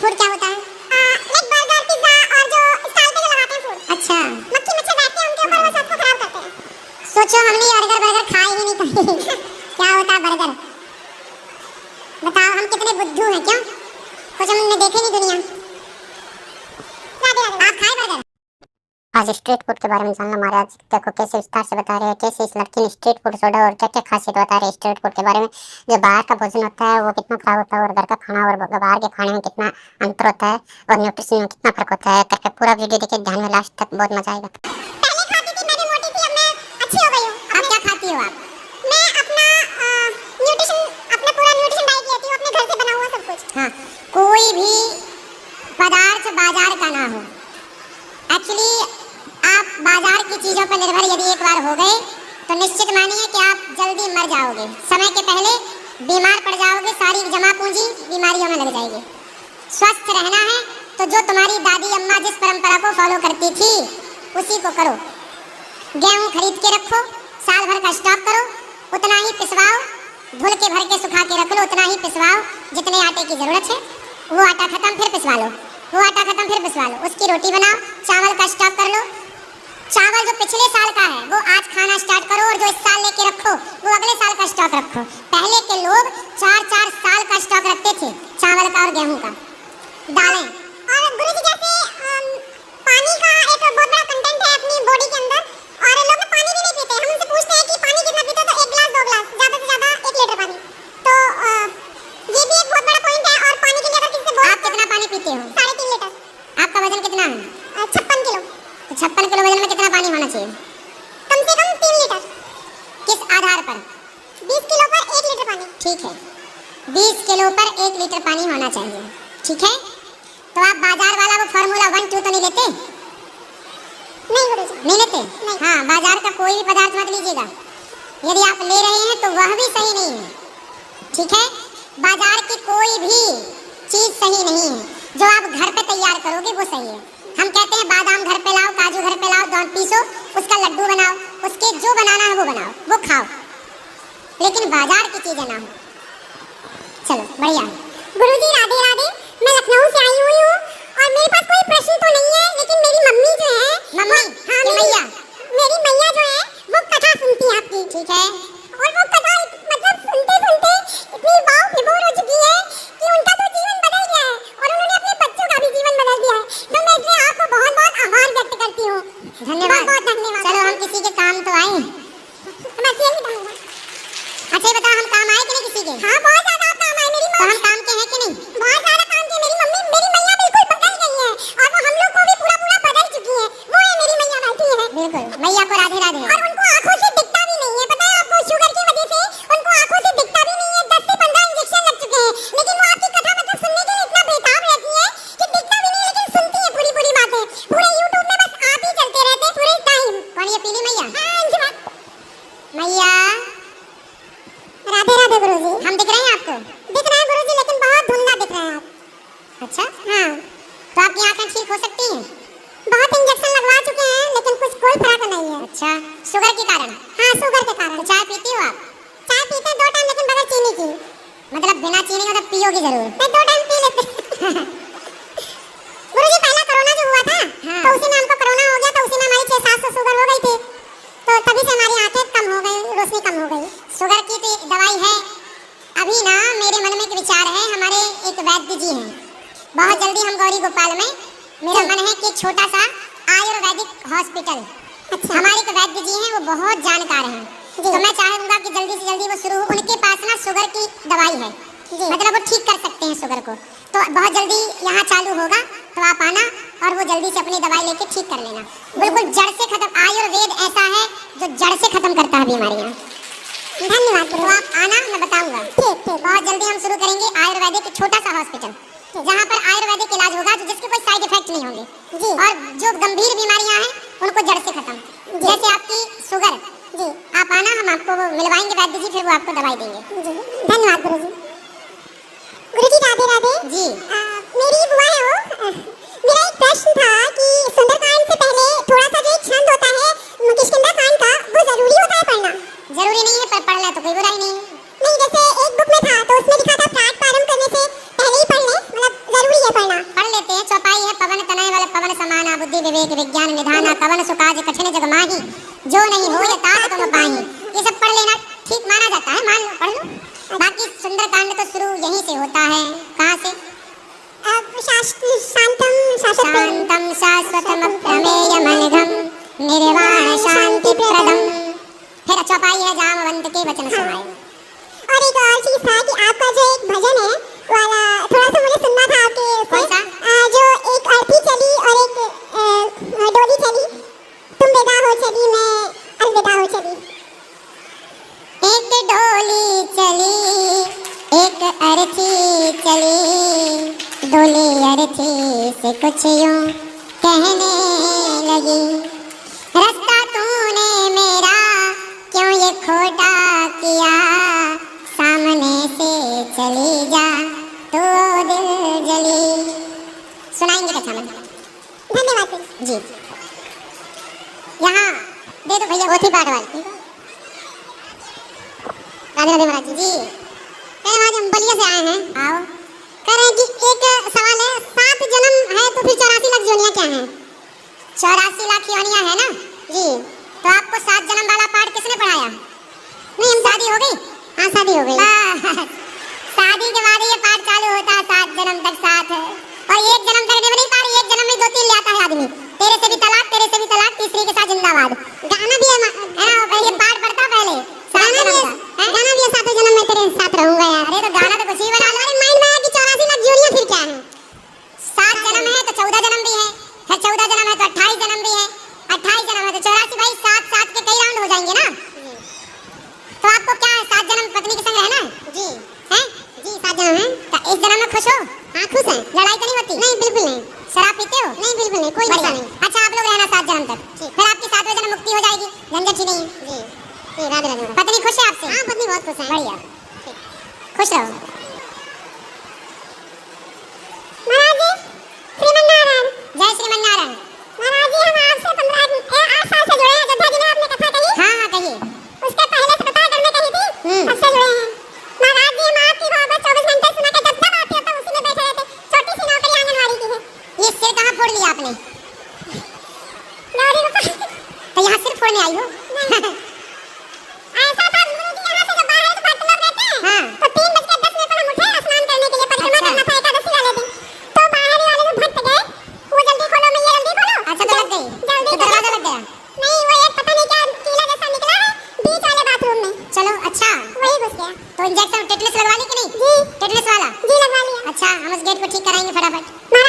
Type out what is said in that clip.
Food क्या होता है? लाइक बर्गर, पिज्जा और जो स्टाल पे जो लगाते हैं फूड। अच्छा, मक्खी मच्छर बैठते हैं उनके ऊपर, वो सबको खराब करते हैं। सोचो हमने बर्गर खाए ही नहीं कभी। क्या होता है बर्गर? बताओ, हम कितने बुद्धू हैं क्यों? कुछ हमने देखे नहीं दुनिया। आप खाए बर्गर? आज स्ट्रीट फूड के बारे में जानना महाराज। देखो कैसे विस्तार से बता रहे हैं, कैसे इस लड़की ने स्ट्रीट फूड सोडा और क्या क्या खासियत बता रहे हैं स्ट्रीट फूड के बारे में। जो बाहर का भोजन होता है वो कितना खराब होता है और घर का खाना और बाहर के खाने में कितना अंतर होता है और न्यूट्रिशन में कितना फर्क होता है करके पूरा वीडियो देखिए ध्यान में, लास्ट तक बहुत मजा आएगा। पहले खाती थी मैं भी मोटी थी, अब मैं अच्छी हो गई हूं। अब क्या खाती हो आप? मैं अपना न्यूट्रिशन, अपना पूरा न्यूट्रिशन डाइट लेती हूं, अपने घर से बना हुआ सब कुछ। हाँ, कोई भी पदार्थ बाजार का ना हो। एक्चुअली आप बाजार की चीजों पर निर्भर यदि एक बार हो गए तो निश्चित मानिए कि आप जल्दी मर जाओगे, समय के पहले बीमार पड़ जाओगे, सारी जमा पूंजी बीमारियों में लग जाएगी। स्वस्थ रहना है तो जो तुम्हारी दादी अम्मा जिस परंपरा को फॉलो करती थी उसी को करो। गेहूं खरीद के रखो, साल भर का स्टॉक करो, उतना ही पिसवाओ, धुल के भर के सुखा के रख लो, उतना ही पिसवाओ जितने आटे की जरूरत है। वो आटा खत्म फिर पिसवा लो, वो आटा खत्म फिर पिसवा लो, उसकी रोटी बनाओ। चावल का स्टॉक कर लो, चावल जो पिछले साल का है वो आज खाना स्टार्ट करो और जो इस साल लेके रखो वो अगले साल का स्टॉक रखो। पहले के लोग 4-4 साल का स्टॉक रखते थे चावल का और गेहूं का। दालें और गुरुजी जैसे पानी का एक बहुत बड़ा कंटेंट है अपनी बॉडी के अंदर, और लोग ना पानी भी नहीं पीते। हम उनसे पूछते हैं कि पानी कितना पीते हो, तो 1 गिलास 2 गिलास, ज्यादा से ज्यादा 1 लीटर पानी। तो ये भी एक बहुत बड़ा पॉइंट है। और पानी के लिए अगर किसी से आप कितना पानी पीते हो? 3.5 लीटर। आपका वजन कितना है? 56 किलो। तो 56 किलो वजन में कितना पानी होना चाहिए? कम से कम 3 लीटर। किस आधार पर? 20 किलो पर 1 लीटर पानी। ठीक है, 20 किलो पर 1 लीटर पानी होना चाहिए। ठीक है, तो आप बाजार वाला वो फार्मूला 1 2 तो नहीं लेते? नहीं गुरुजी, नहीं लेते? नहीं। हाँ, बाजार का कोई भी पदार्थ मत लीजिएगा। यदि आप ले रहे हैं तो वह भी सही नहीं है। ठीक है, बाजार की कोई भी चीज सही नहीं है। जो आप घर पे तैयार करोगे वो सही है। हम कहते हैं बादाम घर पे लाओ, काजू घर पे लाओ, दोनों पीसो, उसका लड्डू बनाओ, उसके जो बनाना है वो बनाओ, वो खाओ, लेकिन बाजार की चीजें ना हो। चलो बढ़िया। गुरुजी राधे राधे। मैं लखनऊ से आई हुई हूँ और मेरे पास कोई प्रश्न तो नहीं है, लेकिन मेरी मम्मी जो है, मम्मी? हाँ, मेरी मैया जो है वो कथा सुनती है आपकी। ठीक है, और वो कथा मतलब सुनते सुनते इतनी वाव विभोर हो चुकी है कि उनका तो जीवन बदल गया है और उन्होंने अपने बच्चों का भी जीवन बदल दिया है। तो मैं इसलिए आपको बहुत बहुत आभार व्यक्त करती हूँ। धन्यवाद। बहुत धन्यवाद। चलो हम किसी के काम तो आए। मैं ऐसे ही कहूँगा। अच्छा ये बताओ, हम काम आए कि नहीं किसी के? हाँ, बहुत ज्यादा काम है। मेरी तो हम काम के हैं कि नहीं? बहुत ज्यादा काम की। मेरी मम्मी, मेरी मैया बिल्कुल बदल गई है और वो हम लोग को भी पूरा पूरा बदल चुकी है। वो है मेरी मैया बैठी है। बिल्कुल, मैया को राधे राधे। और उनको आंखों से दिखता भी नहीं है, पता है आपको? शुगर की वजह से उनको आंखों से दिखता भी नहीं है। 10 से 15 इंजेक्शन लग चुके हैं, लेकिन वो आपकी कथा मतलब सुनने के लिए इतना बेताब रहती है कि दिखता भी नहीं है, लेकिन सुनती है पूरी पूरी बातें। पूरे YouTube में बस आप ही चलते रहते हैं पूरे टाइम। कौन ये पीली मैया? हाँ, इनकी बात। मैया राधे राधे गुरुजी। हम दिख रहे हैं आपको? दिख रहे हैं गुरुजी, लेकिन बहुत धुंधला दिख रहे हैं आप। अच्छा, हाँ, तो आपकी आंखें ठीक हो सकती हैं? बहुत इंजेक्शन लगवा चुके हैं, लेकिन कुछ कोई फर्क नहीं है। अच्छा, शुगर के कारण? हाँ, शुगर के कारण। तो चाय पीती हो आप? चाय पीते 2 टाइम, लेकिन बगैर चीनी की। मतलब बिना चीनी के तो पियोगी जरूर? मैं 2 टाइम पी लेते। गुरुजी पहला कोरोना जो हुआ था, हाँ। तो उसी में हमको कोरोना हो गया, तो उसी में हमारी 600-700 शुगर हो गई थी। तो तभी से हमारी आंखें कम हो गई, रोशनी कम हो गई। शुगर की तो दवाई है। अभी ना मेरे मन में एक विचार है, हमारे एक वैद्य जी हैं, बहुत जल्दी हम गौरी गोपाल में, मेरा मन है कि छोटा सा आयुर्वेदिक हॉस्पिटल। अच्छा। हमारे एक वैद्य जी हैं, वो बहुत जानकार हैं, तो मैं चाहूंगा कि जल्दी से जल्दी वो शुरू हो। उनके पास ना शुगर की दवाई है, मतलब वो ठीक कर सकते हैं शुगर को। तो बहुत जल्दी यहाँ चालू होगा, तो आप आना और वो जल्दी से अपनी दवाई लेके ठीक कर लेना, बिल्कुल जड़ से खत्म। आयुर्वेद ऐसा है जो जड़ से खत्म करता है बीमारियाँ। धन्यवाद तो गुरुजी। आप आना, मैं बताऊंगा। ठीक ठीक। बहुत जल्दी हम शुरू करेंगे आयुर्वेदिक छोटा सा हॉस्पिटल, जहाँ पर आयुर्वेदिक इलाज होगा, जो जिसके कोई साइड इफेक्ट नहीं होंगे, जी। और जो गंभीर बीमारियां हैं उनको जड़ से खत्म। जैसे आपकी शुगर, जी आप आना, हम आपको वो मिलवाएंगे वैद्य जी, फिर वो आपको दवाई देंगे। जी, धन्यवाद गुरुजी। गुरुजी राधे राधे। जी। मेरी बुआ है वो। मेरा एक प्रश्न था कि सुंदरकांड से पहले थोड़ा सा जो एक छंद होता है किष्किंधा कांड का, वो जरूरी होता है पढ़ना? जरूरी नहीं है, पर पढ़ ले तो कोई बुराई नहीं। नहीं, जैसे एक बुक में था तो उसमें लिखा था पाठ प्रारंभ करने से पहले ही पढ़ ले, मतलब जरूरी है पढ़ना। वहीं से होता है। कहाँ से? शांतम शांतम शाश्वतम प्रमेयमनघम निर्वाण शांति प्रदम। फिर चौपाई है जामवंत के वचन समाए। और एक और चीज था कि आपका जो एक भजन है वाला थोड़ा सा मुझे सुनना था आपके कौन सा? जो एक अर्थी चली और एक डोली चली, तुम विदा हो चली मैं अलविदा हो चली। एक डोली चली एक अर्थी चली, डोली अर्थी से कुछ यूं कहने लगी, रास्ता तूने मेरा क्यों ये खोटा किया, सामने से चली जा तो दिल जली। सुनाएंगे कथा में। धन्यवाद जी। यहाँ दे दो भैया वो थी पाठ वाली। राधे राधे महाराज जी। आज हम बलिया से आए हैं। आओ। कह रहे हैं कि एक सवाल है, 7 जन्म है तो फिर 84 लाख योनियां क्या हैं? 84 लाख योनियां है ना जी। तो आपको 7 जन्म वाला पाठ किसने पढ़ाया? नहीं, हम शादी हो गई। हाँ शादी हो गई। शादी के बाद ये पाठ चालू होता है 7 जन्म तक साथ है। और एक जन्म तक नहीं पार, एक जन्म में 2-3 ले आता है आदमी। तेरे से भी तलाक, तेरे से भी तलाक, तीसरी के साथ जिंदाबाद। गाना भी है ना, ये पाठ पढ़ता पहले गाना भी है 7 जन्म में तेरे साथ रहूंगा यार। अरे तो गाना तो कुछ ही बना लो। अरे माइंड में है कि 84 लाख जोड़ियां फिर क्या है? 7 जन्म है तो 14 जन्म भी है, फिर 14 जन्म है तो 28 जन्म भी है, 28 जन्म है तो 84। भाई 7 के कई राउंड हो जाएंगे ना। तो आपको क्या है 7 जन्म पत्नी के संग रहना है? जी हैं जी 7 जन्म है। तो इस जन्म में खुश हो? हाँ खुश हैं। लड़ाई तो नहीं होती? नहीं बिल्कुल नहीं। शराब पीते हो? नहीं बिल्कुल नहीं, कोई नशा नहीं। अच्छा आप लोग रहना 7 जन्म तक, फिर आपकी 7वें जन्म मुक्ति हो जाएगी, झंझट ही नहीं है। जी राधे राधे। पत्नी खुश है आपसे? हाँ पत्नी बहुत खुश है। बढ़िया, खुश रहो। महाराज जी श्रीमन नारायण। जय श्रीमन नारायण। महाराज जी हम आपसे 8 साल से जुड़े हैं। अयोध्या जी ने आपने कथा कही। हाँ हाँ कहिए। उसके पहले से पता करने कही थी, तब से जुड़े हैं। महाराज जी हम आपकी बात 24 घंटे सुना के जब तक आते हो उसी में बैठे रहते। छोटी सी नौकरी आंगनवाड़ी की है। ये सिर कहाँ फोड़ लिया आपने? गौरी को तो यहाँ सिर फोड़ने आई हो? ऐसा था गुरु जी यहाँ से जब बाहर तो भक्त लोग रहते हैं। हाँ। तो 3:10 पर हम उठे स्नान करने के लिए, परिक्रमा करना था एकादशी वाले दिन। तो बाहर वाले जो भक्त गए, वो जल्दी खोलो मैं ये जल्दी खोलो। अच्छा तो लग गई? जल्दी तो दरवाजा लग गया? नहीं, वो एक पता नहीं क्या कीला जैसा निकला है बीच वाले बाथरूम में। चलो अच्छा। वही घुस गया। तो इंजेक्शन टेटनस लगवा ली कि नहीं? जी टेटनस वाला? जी लगवा लिया। अच्छा हम उस गेट को ठीक कराएंगे फटाफट। महाराज